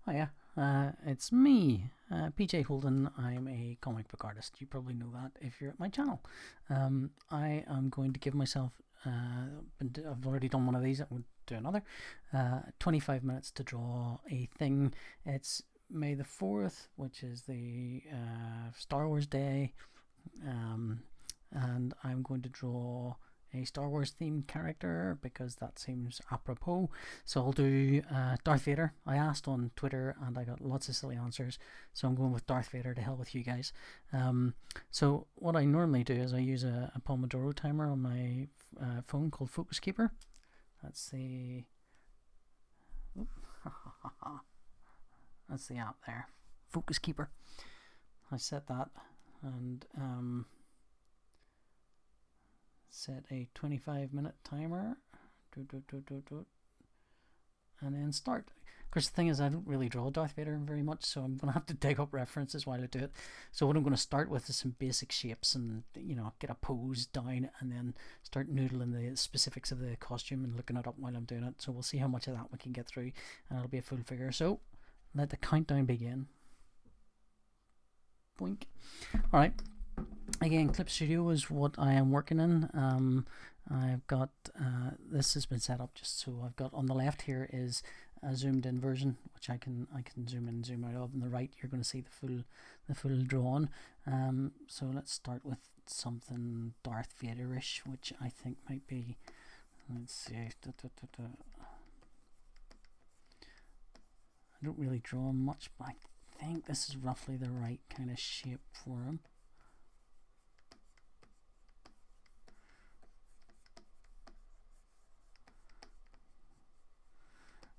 Oh yeah, it's me, PJ Holden. I'm a comic book artist. You probably know that if you're at my channel. I am going to give myself. I've already done one of these. I would do another. 25 minutes to draw a thing. It's May the 4th, which is the Star Wars Day, and I'm going to draw a Star Wars themed character because that seems apropos. So I'll do Darth Vader. I asked on Twitter and I got lots of silly answers, so I'm going with Darth Vader. To hell with you guys. So what I normally do is I use a Pomodoro timer on my phone called Focus Keeper. That's the that's the app there, Focus Keeper. I set that and set a 25-minute timer, and then start. Of course, the thing is, I don't really draw Darth Vader very much, so I'm going to have to dig up references while I do it. So what I'm going to start with is some basic shapes and, get a pose down and then start noodling the specifics of the costume and looking it up while I'm doing it. So we'll see how much of that we can get through, and it'll be a full figure. So let the countdown begin. Boink. All right. Again, Clip Studio is what I am working in. I've got this has been set up just so I've got on the left here is a zoomed in version, which I can zoom in and zoom out of. On the right, you're going to see the full drawn. So let's start with something Darth Vader-ish, which I think might be. Let's see. I don't really draw much, but I think this is roughly the right kind of shape for him.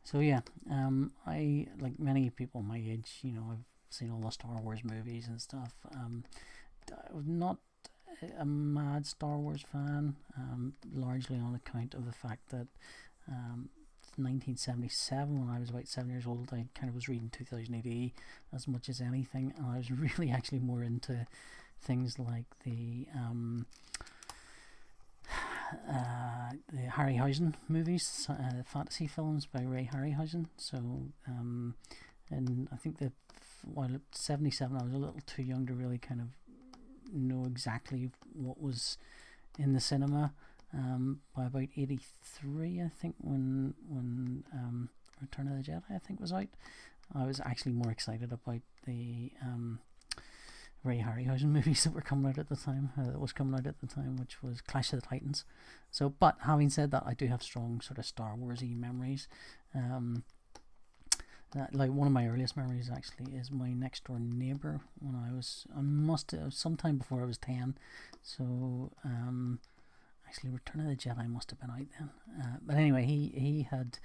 So yeah, I, like many people my age, I've seen all the Star Wars movies and stuff. I'm not a mad Star Wars fan, largely on account of the fact that 1977, when I was about 7 years old, I kind of was reading 2000 AD as much as anything, and I was really actually more into things like the Harryhausen movies, fantasy films by Ray Harryhausen. So, and I think that while at 77, I was a little too young to really kind of know exactly what was in the cinema. By about 83, I think, when Return of the Jedi, I think, was out, I was actually more excited about the Ray Harryhausen movies that were coming out at the time, which was Clash of the Titans. So, but having said that, I do have strong sort of Star Warsy memories. Like one of my earliest memories actually is my next door neighbor when I must have sometime before I was 10. So, actually, Return of the Jedi must have been out then. But anyway, he had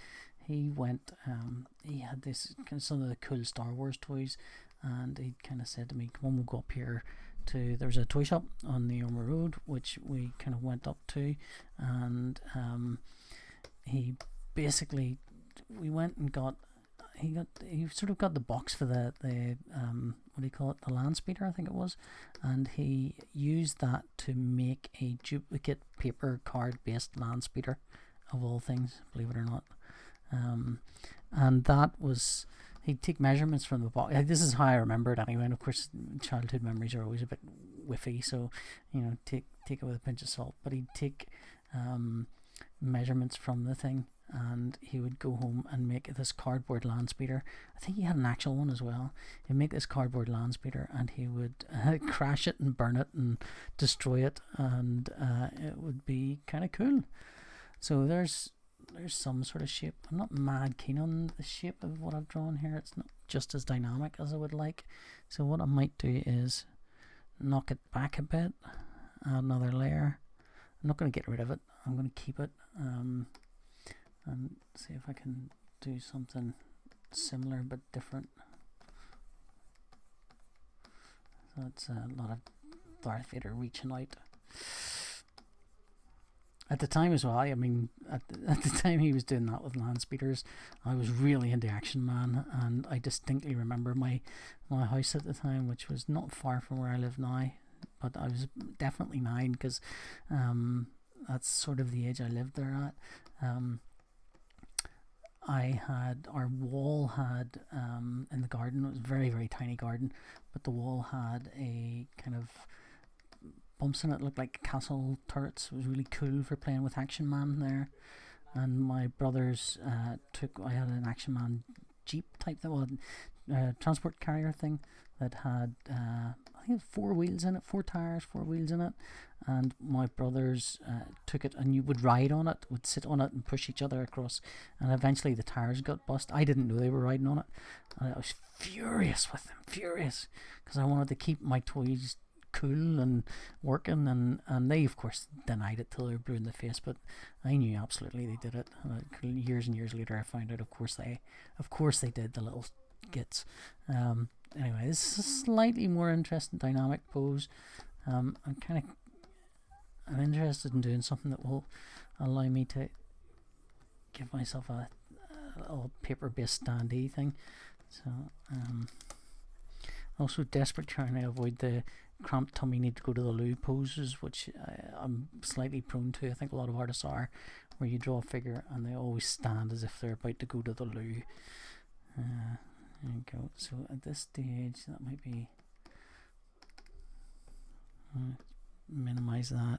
this kind of some of the cool Star Wars toys, and he kind of said to me, "Come on, we'll go up here to." There's a toy shop on the Ormer Road, which we kind of went up to, and he basically we went and got. He sort of got the box for the what do you call it, the land speeder, I think it was, and he used that to make a duplicate paper card based land speeder, of all things, believe it or not. And that was, he'd take measurements from the box. This is how I remember it anyway, and of course childhood memories are always a bit whiffy, so take it with a pinch of salt. But he'd take measurements from the thing, and he would go home and make this cardboard land speeder. I think he had an actual one as well. He'd make this cardboard land speeder, and he would crash it and burn it and destroy it, and it would be kind of cool. So there's some sort of shape. I'm not mad keen on the shape of what I've drawn here. It's not just as dynamic as I would like. So what I might do is knock it back a bit, add another layer. I'm not going to get rid of it. I'm going to keep it. And see if I can do something similar but different. So it's a lot of Darth Vader reaching out. At the time as well, I mean, at the time he was doing that with land speeders, I was really into Action Man, and I distinctly remember my house at the time, which was not far from where I live now, but I was definitely 9 because that's sort of the age I lived there at. our wall had, in the garden, it was a very, very tiny garden, but the wall had a kind of bumps in it, looked like castle turrets. It was really cool for playing with Action Man there. And my brothers I had an Action Man Jeep type that was transport carrier thing that had I think it had 4 wheels in it, 4 tires, 4 wheels in it, and my brothers took it, and you would ride on it, would sit on it and push each other across, and eventually the tires got bust. I didn't know they were riding on it, and I was furious with them, because I wanted to keep my toys cool and working, and they of course denied it till they were blue in the face, but I knew absolutely they did it. Years and years later I found out of course they did, the little gits. Anyway, this is a slightly more interesting dynamic pose. I'm interested in doing something that will allow me to give myself a little paper-based standee thing. So also desperate trying to avoid the cramped tummy, need to go to the loo poses, which I'm slightly prone to. I think a lot of artists are, where you draw a figure and they always stand as if they're about to go to the loo. There you go. So at this stage, that might be minimize that,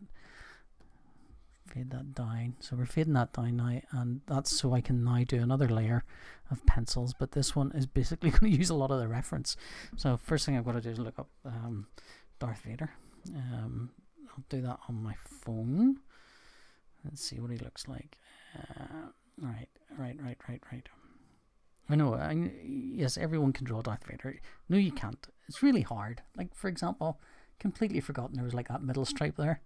fade that down. So we're fading that down now, and that's so I can now do another layer of pencils, but this one is basically going to use a lot of the reference. So first thing I've got to do is look up Darth Vader. I'll do that on my phone. Let's see what he looks like. Right. I know, yes, everyone can draw Darth Vader. No, you can't. It's really hard. Like, for example, completely forgotten there was like that middle stripe there.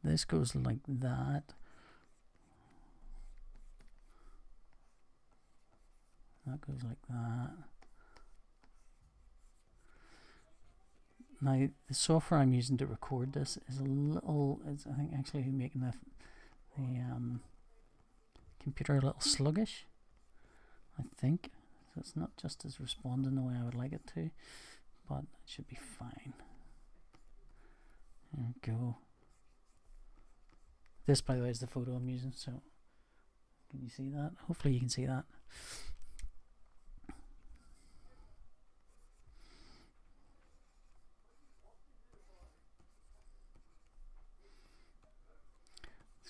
This goes like that. That goes like that. Now, the software I'm using to record this is I think actually making the computer a little sluggish, I think. So it's not just as responding the way I would like it to, but it should be fine. There we go. This, by the way, is the photo I'm using, so can you see that? Hopefully you can see that.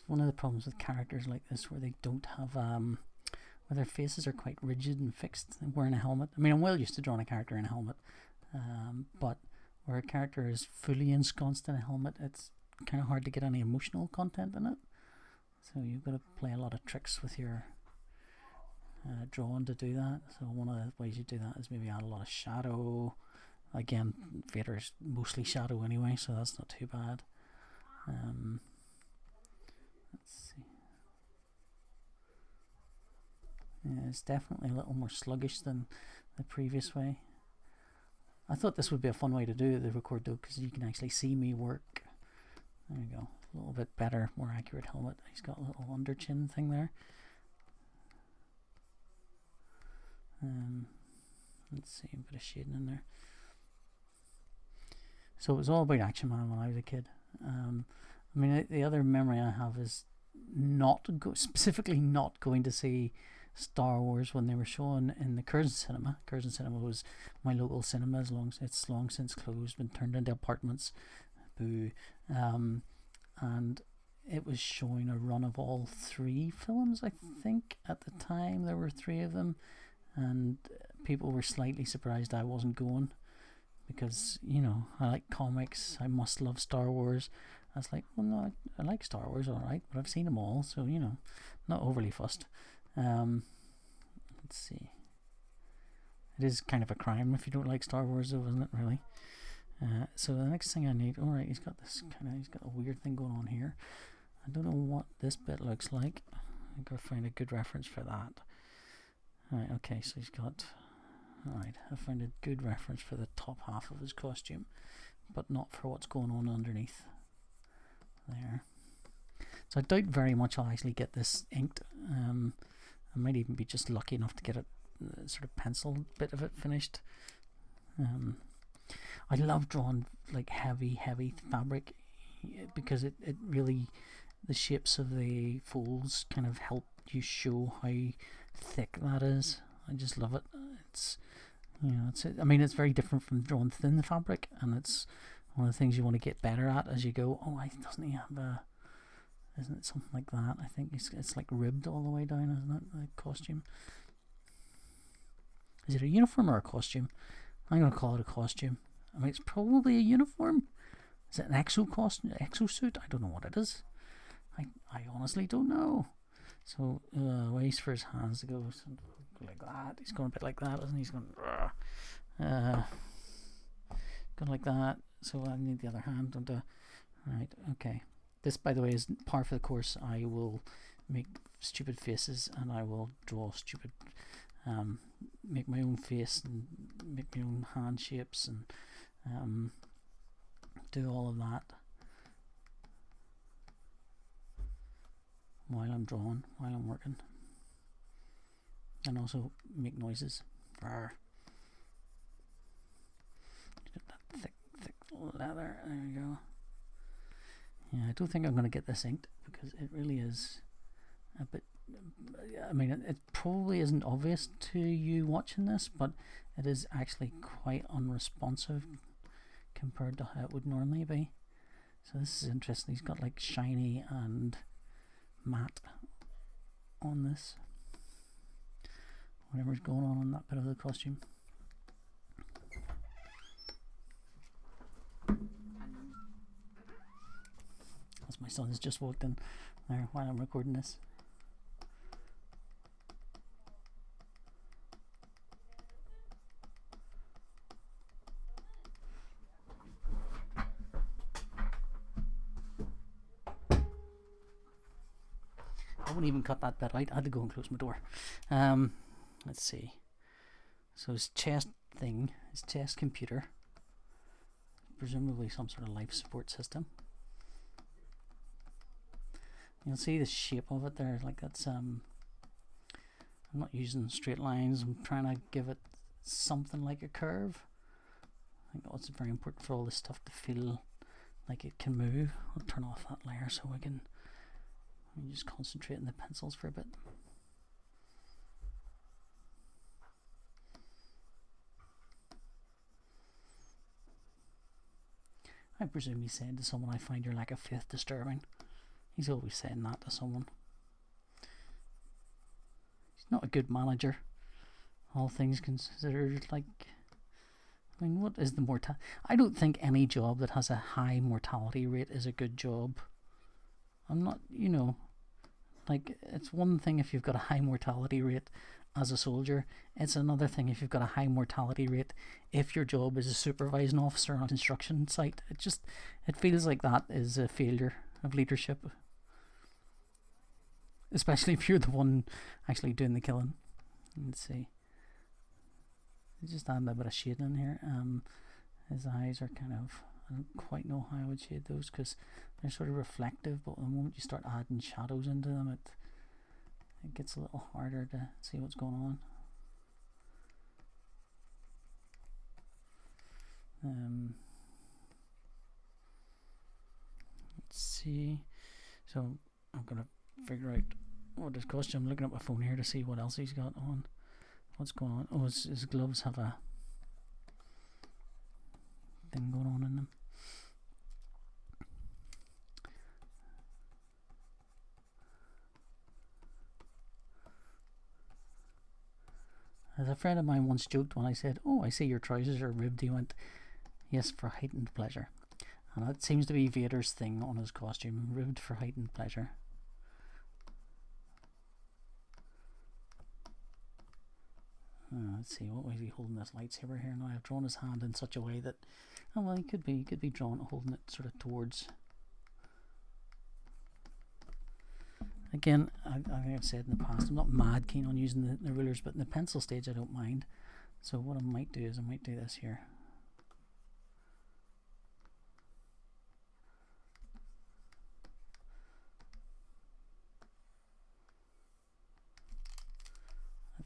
One of the problems with characters like this, where they don't have where their faces are quite rigid and fixed, wearing a helmet. I mean, I'm well used to drawing a character in a helmet, but where a character is fully ensconced in a helmet, it's kind of hard to get any emotional content in it. So you've got to play a lot of tricks with your drawing to do that. So one of the ways you do that is maybe add a lot of shadow. Again, Vader's mostly shadow anyway, so that's not too bad. Let's see. Yeah, it's definitely a little more sluggish than the previous way. I thought this would be a fun way to do the record though, because you can actually see me work. There you go. A little bit better, more accurate helmet. He's got a little under chin thing there. Let's see, a bit of shading in there. So it was all about Action Man when I was a kid. I mean, the other memory I have is specifically not going to see Star Wars when they were shown in the Curzon Cinema. Curzon Cinema was my local cinema. It's long since closed, been turned into apartments. Boo. And it was showing a run of all 3 films, I think. At the time, there were 3 of them, and people were slightly surprised I wasn't going, because, you know, I like comics, I must love Star Wars. I was like, well, no, I like Star Wars, alright, but I've seen them all, so, you know, not overly fussed. Let's see. It is kind of a crime if you don't like Star Wars, though, isn't it, really? So the next thing I need, alright, he's got a weird thing going on here. I don't know what this bit looks like. I've got to find a good reference for that. Alright, okay, so he's got, alright, I found a good reference for the top half of his costume, but not for what's going on underneath. There. So I doubt very much I'll actually get this inked. I might even be just lucky enough to get a sort of pencil bit of it finished. I love drawing like heavy fabric, because it really, the shapes of the folds kind of help you show how thick that is. I just love it. It's, you know, I mean, it's very different from drawing thin fabric, and it's one of the things you want to get better at as you go. Oh, doesn't he have a? Isn't it something like that? I think it's like ribbed all the way down, isn't it? The costume. Is it a uniform or a costume? I'm going to call it a costume. I mean, it's probably a uniform. Is it an exosuit? I don't know what it is. I honestly don't know. So, ways for his hands to go like that. He's going a bit like that, isn't he? He's going, going like that. So I need the other hand. Right, okay. This, by the way, is par for the course. I will make stupid faces, and I will draw stupid, make my own face and make my own hand shapes, and do all of that while I'm drawing, while I'm working, and also make noises. Rawr. Get that thick leather. There we go. Yeah, I don't think I'm going to get this inked because it really is a bit. I mean, it probably isn't obvious to you watching this, but it is actually quite unresponsive compared to how it would normally be. So this is interesting. He's got like shiny and matte on this. Whatever's going on that bit of the costume. As my son has just walked in there while I'm recording this. I wouldn't even cut that bit out. I had to go and close my door. Let's see. So his chest thing, his chest computer, presumably some sort of life support system. You'll see the shape of it there. Like that's I'm not using straight lines. I'm trying to give it something like a curve. I think that's very important for all this stuff to feel like it can move. I'll turn off that layer so we can just concentrate on the pencils for a bit. I presume he's saying to someone, "I find your lack of faith disturbing." He's always saying that to someone. He's not a good manager, all things considered. Like, I mean, what is the mortality? I don't think any job that has a high mortality rate is a good job. I'm not, you know, like, it's one thing if you've got a high mortality rate as a soldier. It's another thing if you've got a high mortality rate if your job is a supervising officer on a construction site. It feels like that is a failure of leadership, especially if you're the one actually doing the killing. Let's see. Just add a bit of shade in here. His eyes are kind of, I don't quite know how I would shade those because they're sort of reflective, but the moment you start adding shadows into them, it gets a little harder to see what's going on. Let's see. So I'm gonna figure out what his costume. I'm looking at my phone here to see what else he's got on. What's going on? Oh, his gloves have a thing going on in them. As a friend of mine once joked when I said, "Oh, I see your trousers are ribbed," he went, "Yes, for heightened pleasure." And that seems to be Vader's thing on his costume, ribbed for heightened pleasure. Let's see, what way is he holding this lightsaber here? Now I've drawn his hand in such a way that, oh well, he could be drawn holding it sort of towards. Again, I think I've said in the past, I'm not mad keen on using the rulers, but in the pencil stage I don't mind. So what I might do is I might do this here.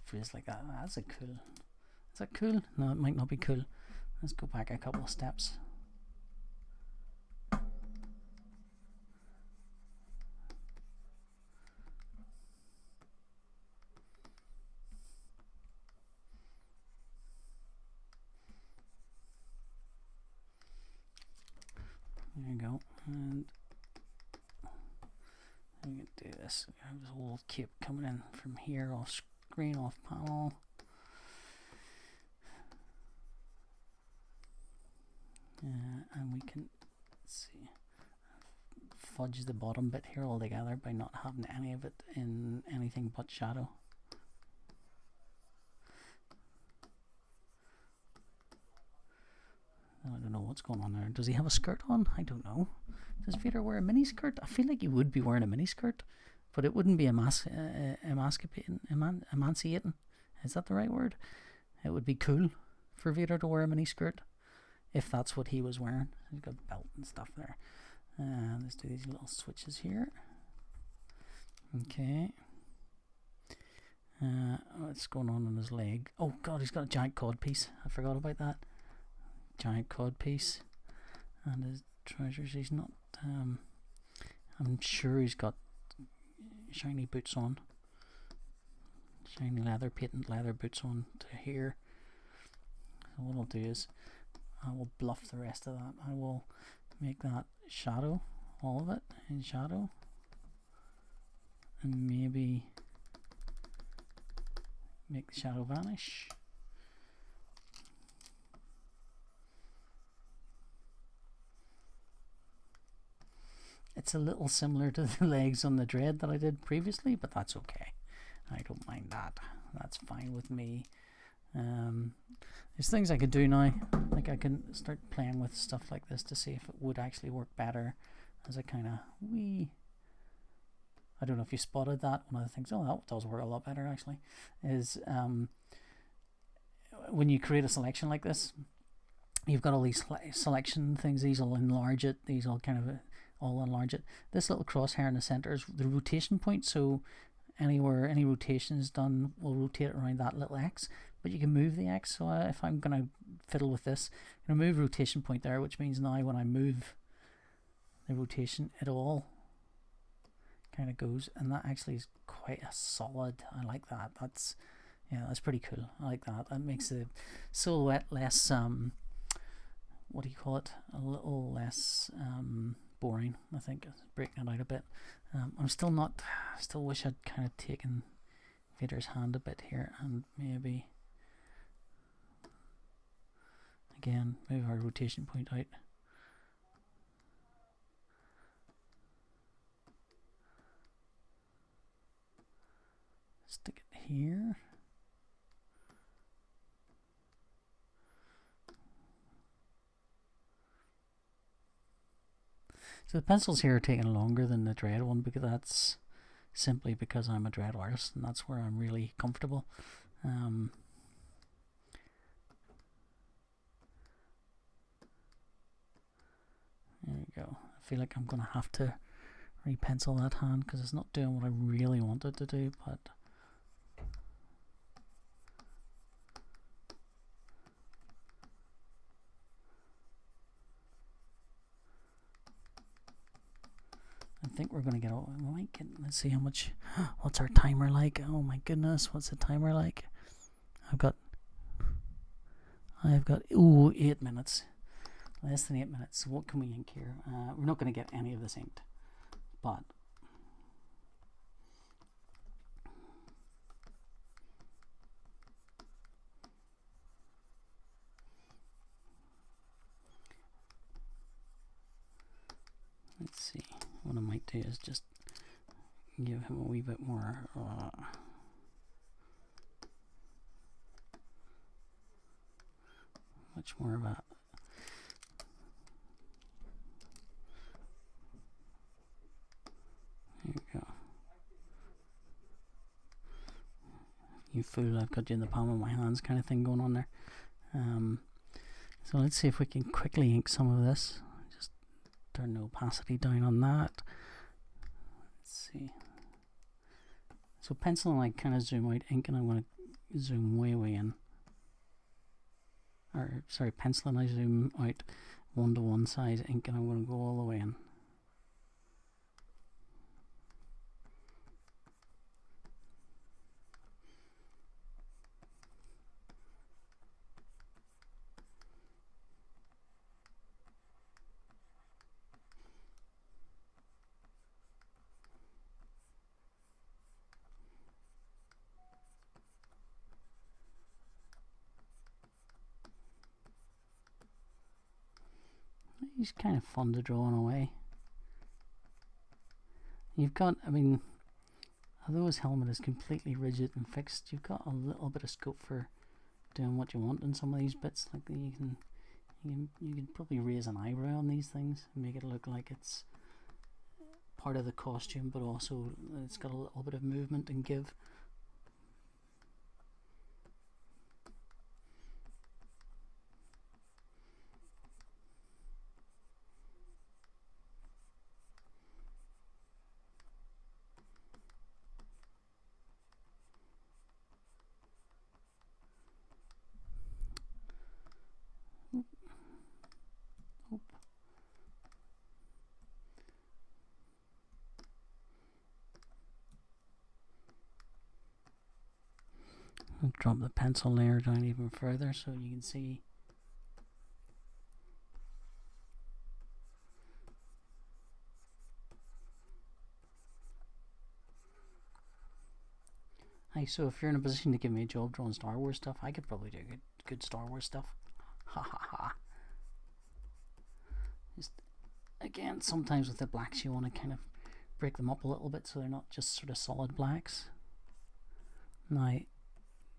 Phrase like that. That's a cool. Is that cool? No, it might not be cool. Let's go back a couple of steps. you go. And we can do this. We have this whole cape coming in from here, off screen, off panel. And we can, let's see, fudge the bottom bit here altogether by not having any of it in anything but shadow. I don't know what's going on there. Does he have a skirt on? I don't know. Does Vader wear a mini skirt? I feel like he would be wearing a mini skirt, but it wouldn't be emancipating. Is that the right word? It would be cool for Vader to wear a mini skirt, if that's what he was wearing. He's got belt and stuff there. Let's do these little switches here. Okay. What's going on his leg? Oh god, he's got a giant cod piece. I forgot about that. Giant cod piece. And his trousers, he's not, I'm sure he's got shiny boots on. Shiny leather, patent leather boots on to here. So what I'll do is, I will bluff the rest of that. I will make that shadow, all of it in shadow, and maybe make the shadow vanish. It's a little similar to the legs on the Dread that I did previously, but that's okay. I don't mind that. That's fine with me. There's things I could do now, like I can start playing with stuff like this to see if it would actually work better as a kind of wee. I don't know if you spotted that. One of the things, oh, that does work a lot better actually, is when you create a selection like this, you've got all these selection things. These will enlarge it. These will kind of all enlarge it. This little crosshair in the center is the rotation point, so anywhere any rotation is done will rotate around that little X, but you can move the X. So if I'm going to fiddle with this, I'm going to move rotation point there, which means now when I move the rotation, it all kind of goes, and that actually is quite a solid. I like that. That's pretty cool. I like that. That makes the silhouette less what do you call it, a little less boring. I think breaking it out a bit. I'm still wish I'd kind of taken Vader's hand a bit here and maybe again move our rotation point out. Stick it here. So the pencils here are taking longer than the Dread one, because that's simply because I'm a Dread artist and that's where I'm really comfortable. There we go. I feel like I'm going to have to re-pencil that hand because it's not doing what I really wanted to do, but I think we're going to get all, we might get, let's see how much, what's our timer like? Oh my goodness, what's the timer like? I've got, ooh, 8 minutes. Less than 8 minutes. So what can we ink here? We're not going to get any of this inked, but let's see. What I might do is just give him a wee bit more much more of a there you go. You fool, I've got you in the palm of my hands kind of thing going on there. So let's see if we can quickly ink some of this. Turn the opacity down on that. Let's see. So pencil and I kind of zoom out ink, and I'm going to zoom way in. Or sorry, pencil and I zoom out 1:1 size ink, and I'm going to go all the way in. He's kind of fun to draw in a way. You've got, I mean, although his helmet is completely rigid and fixed, you've got a little bit of scope for doing what you want in some of these bits. Like you can probably raise an eyebrow on these things and make it look like it's part of the costume, but also it's got a little bit of movement and give. I'll drop the pencil layer down even further so you can see. Hey, so if you're in a position to give me a job drawing Star Wars stuff, I could probably do good Star Wars stuff. Ha ha ha. Just, again, sometimes with the blacks you want to kind of break them up a little bit so they're not just sort of solid blacks. Now,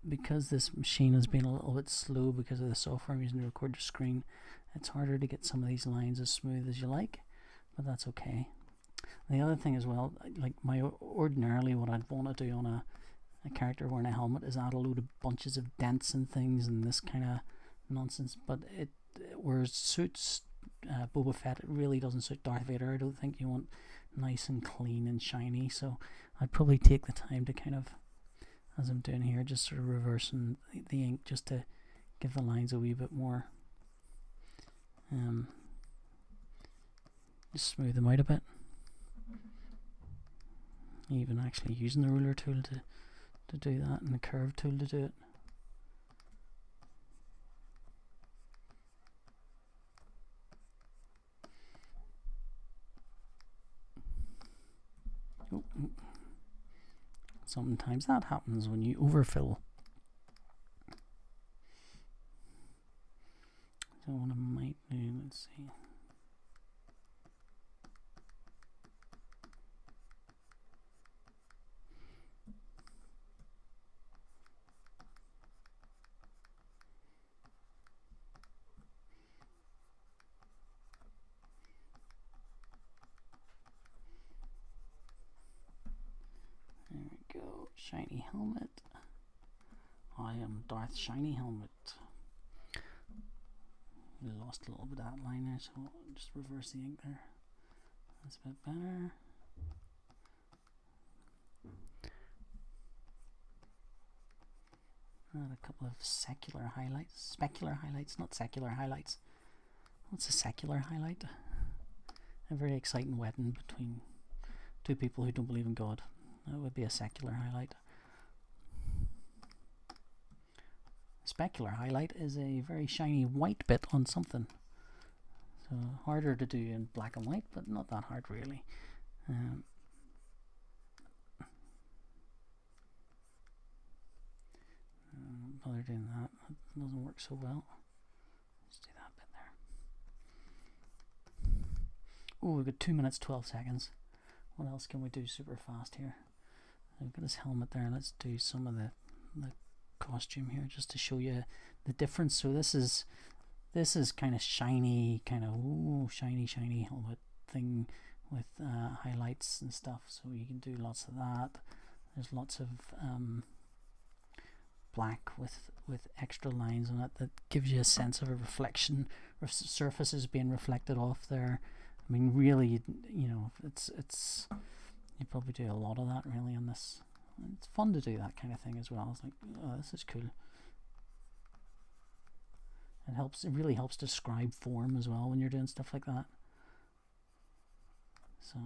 because this machine has been a little bit slow because of the software I'm using to record your screen, it's harder to get some of these lines as smooth as you like, but that's okay. The other thing as well, like ordinarily what I'd want to do on a character wearing a helmet is add a load of bunches of dents and things and this kind of nonsense, but whereas suits Boba Fett, it really doesn't suit Darth Vader. I don't think you want nice and clean and shiny, so I'd probably take the time to kind of, as I'm doing here, just sort of reversing the ink just to give the lines a wee bit more, just smooth them out a bit. Even actually using the ruler tool to do that and the curve tool to do it. Sometimes that happens when you overfill. So what I might do, let's see. There we go, shiny helmet. I am Darth Shiny Helmet. Lost a little bit of that line there, so I'll just reverse the ink there. That's a bit better. Add a couple of specular highlights, not secular highlights. What's a secular highlight? A very exciting wedding between two people who don't believe in God. That would be a secular highlight. Specular highlight is a very shiny white bit on something. So harder to do in black and white, but not that hard really. Bother doing that. That doesn't work so well. Let's do that bit there. Oh, we've got 2 minutes 12 seconds. What else can we do super fast here? I've got his helmet there. Let's do some of the costume here just to show you the difference. So this is kind of shiny, kind of shiny helmet thing with highlights and stuff. So you can do lots of that. There's lots of black with extra lines on it that gives you a sense of a reflection, or surfaces being reflected off there. I mean, really, you know, it's you probably do a lot of that really on this. It's fun to do that kind of thing as well. It's like, oh, this is cool. It really helps describe form as well when you're doing stuff like that. So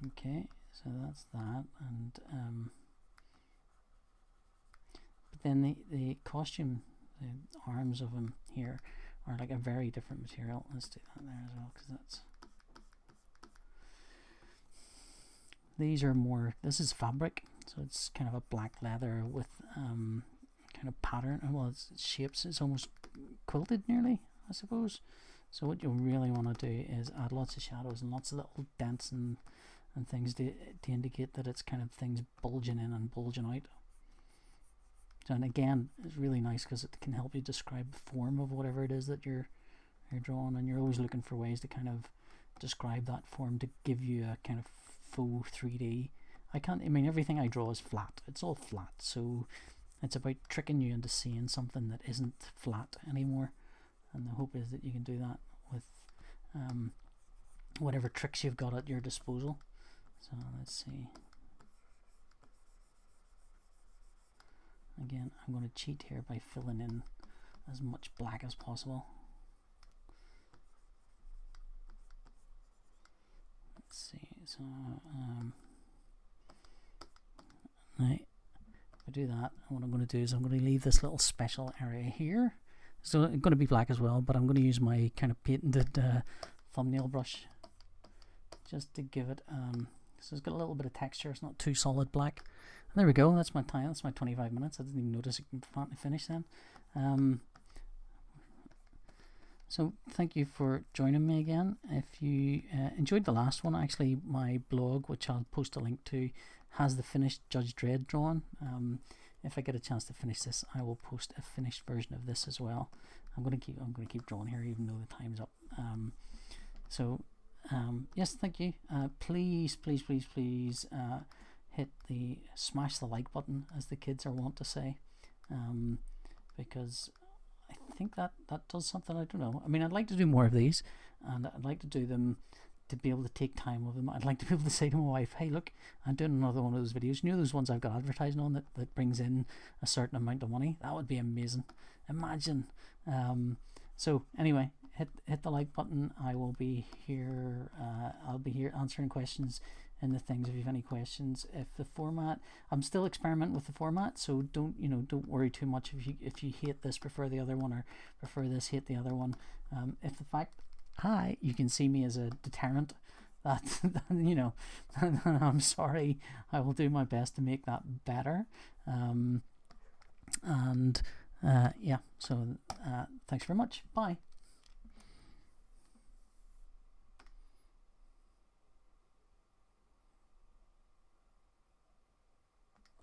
okay, so that's that. And but then the costume, the arms of him here are like a very different material. Let's do that there as well, because that's, these are more, this is fabric, so it's kind of a black leather with kind of pattern. Well, it's shapes, it's almost quilted nearly, I suppose. So what you really want to do is add lots of shadows and lots of little dents and things to indicate that it's kind of things bulging in and bulging out. So, and again, it's really nice because it can help you describe the form of whatever it is that you're drawing, and you're always looking for ways to kind of describe that form to give you a kind of faux 3D. I mean, everything I draw is flat. It's all flat, so it's about tricking you into seeing something that isn't flat anymore. And the hope is that you can do that with whatever tricks you've got at your disposal. So let's see. Again, I'm going to cheat here by filling in as much black as possible. Let's see. So right, if I do that, what I'm going to do is I'm going to leave this little special area here. So it's going to be black as well, but I'm going to use my kind of patented thumbnail brush just to give it. So it's got a little bit of texture. It's not too solid black. And there we go. That's my time. That's my 25 minutes. I didn't even notice it finished then. So thank you for joining me again. If you enjoyed the last one, actually my blog, which I'll post a link to, has the finished Judge Dredd drawing. If I get a chance to finish this, I will post a finished version of this as well. I'm going to keep drawing here, even though the time's up. Yes, thank you. Please hit smash the like button, as the kids are wont to say, because I think that does something. I don't know. I mean, I'd like to do more of these, and I'd like to do them to be able to take time with them. I'd like to be able to say to my wife, hey look, I'm doing another one of those videos, you know, those ones I've got advertising on that brings in a certain amount of money. That would be amazing. Imagine. So anyway, hit the like button. I will be here. I'll be here answering questions in the things if you have any questions. If the format, I'm still experimenting with the format, so don't worry too much if you hate this, prefer the other one, or prefer this, hate the other one. If the fact you can see me as a deterrent, that I'm sorry. I will do my best to make that better. Yeah, so thanks very much. Bye.